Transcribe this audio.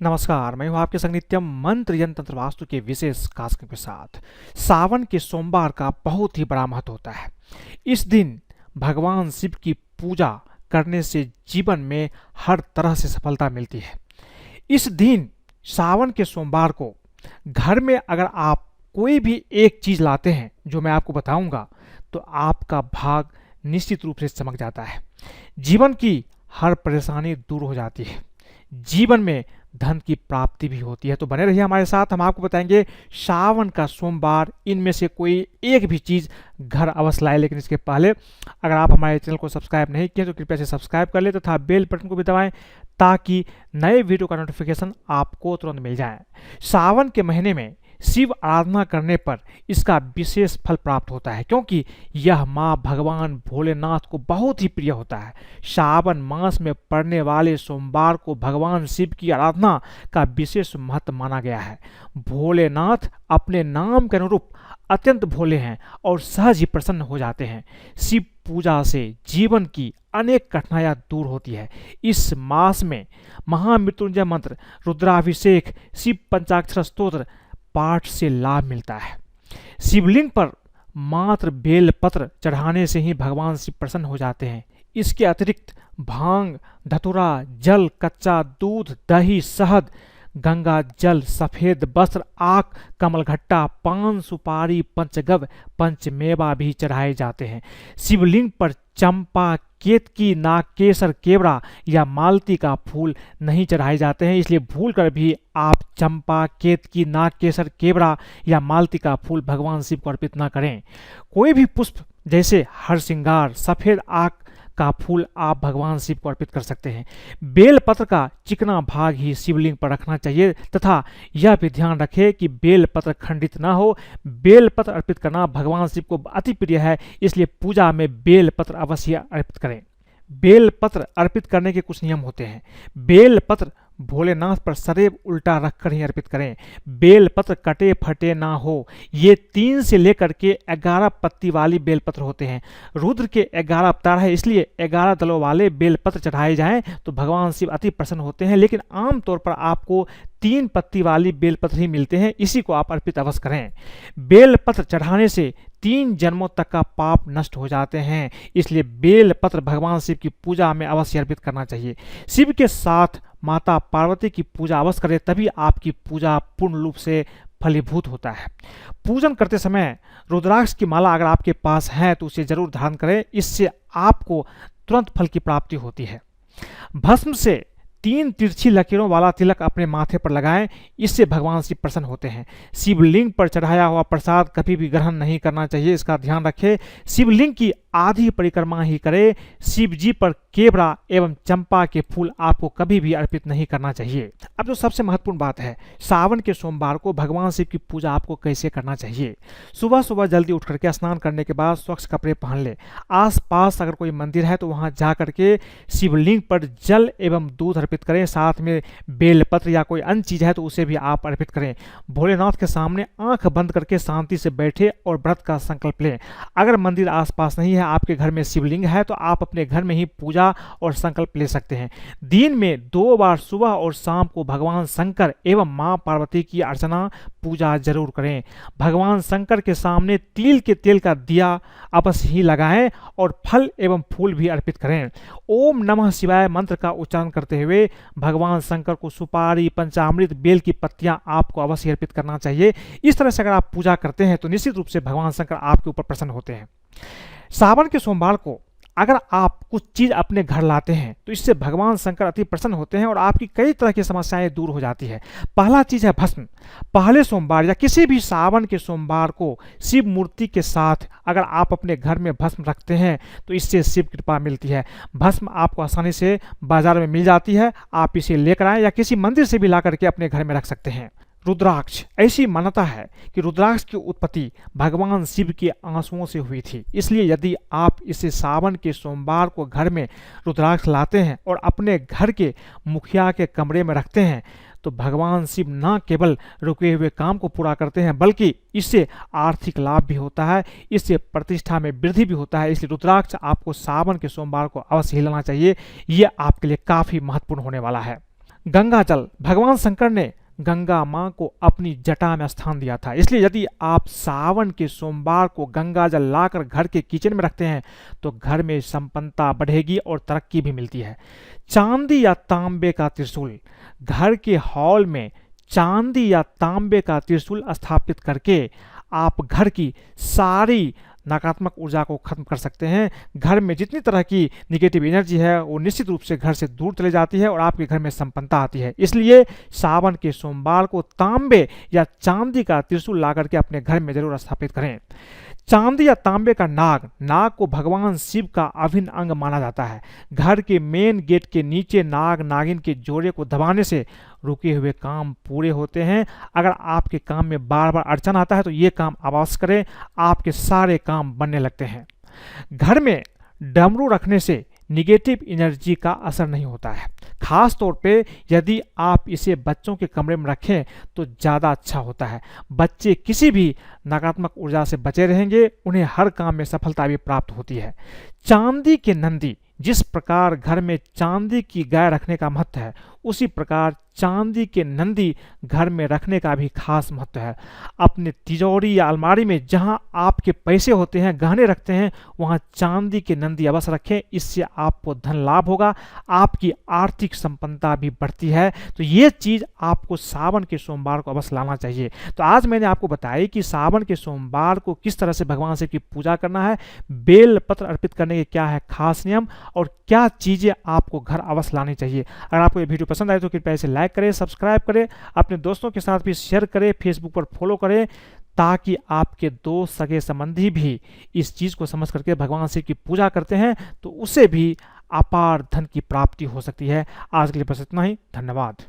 नमस्कार, मैं हूँ आपके संग नित्यम मंत्र यंत्र तंत्र वास्तु के विशेष कार्यक्रम के साथ। सावन के सोमवार का बहुत ही बड़ा महत्व होता है। इस दिन भगवान शिव की पूजा करने से जीवन में हर तरह से सफलता मिलती है। इस दिन सावन के सोमवार को घर में अगर आप कोई भी एक चीज़ लाते हैं जो मैं आपको बताऊंगा, तो आपका भाग निश्चित रूप से चमक जाता है। जीवन की हर परेशानी दूर हो जाती है। जीवन में धन की प्राप्ति भी होती है। तो बने रहिए हमारे साथ, हम आपको बताएंगे सावन का सोमवार इनमें से कोई एक भी चीज़ घर अवश्य लाए। लेकिन इसके पहले अगर आप हमारे चैनल को सब्सक्राइब नहीं किए तो कृपया से सब्सक्राइब कर ले तथा बेल बटन को भी दबाएं ताकि नए वीडियो का नोटिफिकेशन आपको तुरंत मिल जाए। सावन के महीने में शिव आराधना करने पर इसका विशेष फल प्राप्त होता है, क्योंकि यह माँ भगवान भोलेनाथ को बहुत ही प्रिय होता है। सावन मास में पड़ने वाले सोमवार को भगवान शिव की आराधना का विशेष महत्व माना गया है। भोलेनाथ अपने नाम के अनुरूप अत्यंत भोले हैं और सहज ही प्रसन्न हो जाते हैं। शिव पूजा से जीवन की अनेक कठिनाइयाँ दूर होती है। इस मास में महामृत्युंजय मंत्र, रुद्राभिषेक, शिव पंचाक्षर स्तोत्र पाठ से लाभ मिलता है। शिवलिंग पर मात्र बेलपत्र चढ़ाने से ही भगवान शिव प्रसन्न हो जाते हैं। इसके अतिरिक्त भांग, धतूरा, जल, कच्चा दूध, दही, शहद, गंगा जल, सफेद वस्त्र, आक, कमलघट्टा, पान, सुपारी, पंचगव्य, पंचमेवा भी चढ़ाए जाते हैं। शिवलिंग पर चंपा, केतकी, नागकेसर, केवड़ा या मालती का फूल नहीं चढ़ाए जाते हैं, इसलिए भूल कर भी आप चंपा, केतकी, नागकेसर, केवड़ा या मालती का फूल भगवान शिव को अर्पित न करें। कोई भी पुष्प जैसे हरसिंगार, सफेद आक का फूल आप भगवान शिव को अर्पित कर सकते हैं। बेलपत्र का चिकना भाग ही शिवलिंग पर रखना चाहिए तथा यह भी ध्यान रखें कि बेलपत्र खंडित ना हो। बेलपत्र अर्पित करना भगवान शिव को अति प्रिय है, इसलिए पूजा में बेलपत्र अवश्य अर्पित करें। बेलपत्र अर्पित करने के कुछ नियम होते हैं। बेलपत्र भोलेनाथ पर सदैव उल्टा रखकर ही अर्पित करें। बेलपत्र कटे फटे ना हो। ये 3 से लेकर के 11 पत्ती वाली बेलपत्र होते हैं। रुद्र के 11 अवतार है, इसलिए 11 दलों वाले बेलपत्र चढ़ाए जाएं तो भगवान शिव अति प्रसन्न होते हैं। लेकिन आमतौर पर आपको 3 पत्ती वाली बेलपत्र ही मिलते हैं, इसी को आप अर्पित अवश्य करें। बेलपत्र चढ़ाने से 3 जन्मों तक का पाप नष्ट हो जाते हैं, इसलिए बेलपत्र भगवान शिव की पूजा में अवश्य अर्पित करना चाहिए। शिव के साथ माता पार्वती की पूजा अवश्य करें, तभी आपकी पूजा पूर्ण रूप से फलीभूत होता है। पूजन करते समय रुद्राक्ष की माला अगर आपके पास है तो उसे जरूर धारण करें, इससे आपको तुरंत फल की प्राप्ति होती है। भस्म से 3 तिरछी लकीरों वाला तिलक अपने माथे पर लगाएं, इससे भगवान शिव प्रसन्न होते हैं। शिवलिंग पर चढ़ाया हुआ प्रसाद कभी भी ग्रहण नहीं करना चाहिए, इसका ध्यान रखें। शिवलिंग की आधी परिक्रमा ही करें। शिव जी पर केवड़ा एवं चंपा के फूल आपको कभी भी अर्पित नहीं करना चाहिए। अब जो सबसे महत्वपूर्ण बात है, सावन के सोमवार को भगवान शिव की पूजा आपको कैसे करना चाहिए। सुबह सुबह जल्दी उठ करके स्नान करने के बाद स्वच्छ कपड़े पहन ले। आसपास अगर कोई मंदिर है तो वहां जा करके शिवलिंग पर जल एवं दूध अर्पित करें, साथ में बेलपत्र या कोई अन्य चीज है तो उसे भी आप अर्पित करें। भोलेनाथ के सामने आंख बंद करके शांति से बैठे और व्रत का संकल्प लें। अगर मंदिर आसपास नहीं है, आपके घर में शिवलिंग है, तो आप अपने घर में ही पूजा और संकल्प ले सकते हैं। दिन में 2 बार सुबह और शाम को भगवान शंकर एवं मां पार्वती की अर्चना पूजा जरूर करें। भगवान शंकर के सामने तिल के तेल का दिया अवश्य ही लगाएं और फल एवं फूल भी अर्पित करें। ओम नमः शिवाय मंत्र का उच्चारण करते हुए भगवान शंकर को सुपारी, पंचामृत, बेल की पत्तियां आपको अवश्य अर्पित करना चाहिए। इस तरह से अगर आप पूजा करते हैं तो निश्चित रूप से भगवान शंकर आपके ऊपर प्रसन्न होते हैं। सावन के सोमवार को अगर आप कुछ चीज अपने घर लाते हैं तो इससे भगवान शंकर अति प्रसन्न होते हैं और आपकी कई तरह की समस्याएं दूर हो जाती है। पहला चीज है भस्म। पहले सोमवार या किसी भी सावन के सोमवार को शिव मूर्ति के साथ अगर आप अपने घर में भस्म रखते हैं तो इससे शिव कृपा मिलती है। भस्म आपको आसानी से बाजार में मिल जाती है, आप इसे लेकर आए या किसी मंदिर से भी ला करके अपने घर में रख सकते हैं। रुद्राक्ष, ऐसी मान्यता है कि रुद्राक्ष की उत्पत्ति भगवान शिव के आंसुओं से हुई थी, इसलिए यदि आप इसे सावन के सोमवार को घर में रुद्राक्ष लाते हैं और अपने घर के मुखिया के कमरे में रखते हैं तो भगवान शिव न केवल रुके हुए काम को पूरा करते हैं बल्कि इससे आर्थिक लाभ भी होता है, इससे प्रतिष्ठा में वृद्धि भी होता है। इसलिए रुद्राक्ष आपको सावन के सोमवार को अवश्य ही लेना चाहिए, ये आपके लिए काफ़ी महत्वपूर्ण होने वाला है। गंगा जल, भगवान शंकर ने गंगा माँ को अपनी जटा में स्थान दिया था, इसलिए यदि आप सावन के सोमवार को गंगा जल लाकर घर के किचन में रखते हैं तो घर में संपन्नता बढ़ेगी और तरक्की भी मिलती है। चांदी या तांबे का त्रिशूल, घर के हॉल में चांदी या तांबे का त्रिशूल स्थापित करके आप घर की सारी नकारात्मक ऊर्जा को खत्म कर सकते हैं। घर में जितनी तरह की निगेटिव एनर्जी है वो निश्चित रूप से घर से दूर चले जाती है और आपके घर में संपन्नता आती है। इसलिए सावन के सोमवार को तांबे या चांदी का त्रिशूल ला करके अपने घर में जरूर स्थापित करें। चांदी या तांबे का नाग, नाग को भगवान शिव का अभिन्न अंग माना जाता है। घर के मेन गेट के नीचे नाग नागिन के जोड़े को दबाने से रुके हुए काम पूरे होते हैं। अगर आपके काम में बार बार अड़चन आता है तो ये काम अवश्य करें, आपके सारे काम बनने लगते हैं। घर में डमरू रखने से निगेटिव एनर्जी का असर नहीं होता है। खास तौर पे यदि आप इसे बच्चों के कमरे में रखें तो ज़्यादा अच्छा होता है। बच्चे किसी भी नकारात्मक ऊर्जा से बचे रहेंगे, उन्हें हर काम में सफलता भी प्राप्त होती है। चांदी के नंदी, जिस प्रकार घर में चांदी की गाय रखने का महत्व है, उसी प्रकार चांदी के नंदी घर में रखने का भी खास महत्व है। अपने तिजोरी या अलमारी में जहां आपके पैसे होते हैं, गहने रखते हैं, वहां चांदी के नंदी अवश्य रखें। इससे आपको धन लाभ होगा, आपकी आर्थिक संपन्नता भी बढ़ती है। तो ये चीज़ आपको सावन के सोमवार को अवश्य लाना चाहिए। तो आज मैंने आपको बताया कि सावन के सोमवार को किस तरह से भगवान शिव की पूजा करना है, बेल पत्र अर्पित करने के क्या है खास नियम और क्या चीज़ें आपको घर अवश्य लानी चाहिए। अगर आपको ये वीडियो पसंद आए तो कृपया इसे लाइक करें, सब्सक्राइब करें, अपने दोस्तों के साथ भी शेयर करें, फेसबुक पर फॉलो करें, ताकि आपके दोस्त सगे संबंधी भी इस चीज़ को समझ करके भगवान शिव की पूजा करते हैं तो उसे भी अपार धन की प्राप्ति हो सकती है। आज के लिए बस इतना ही, धन्यवाद।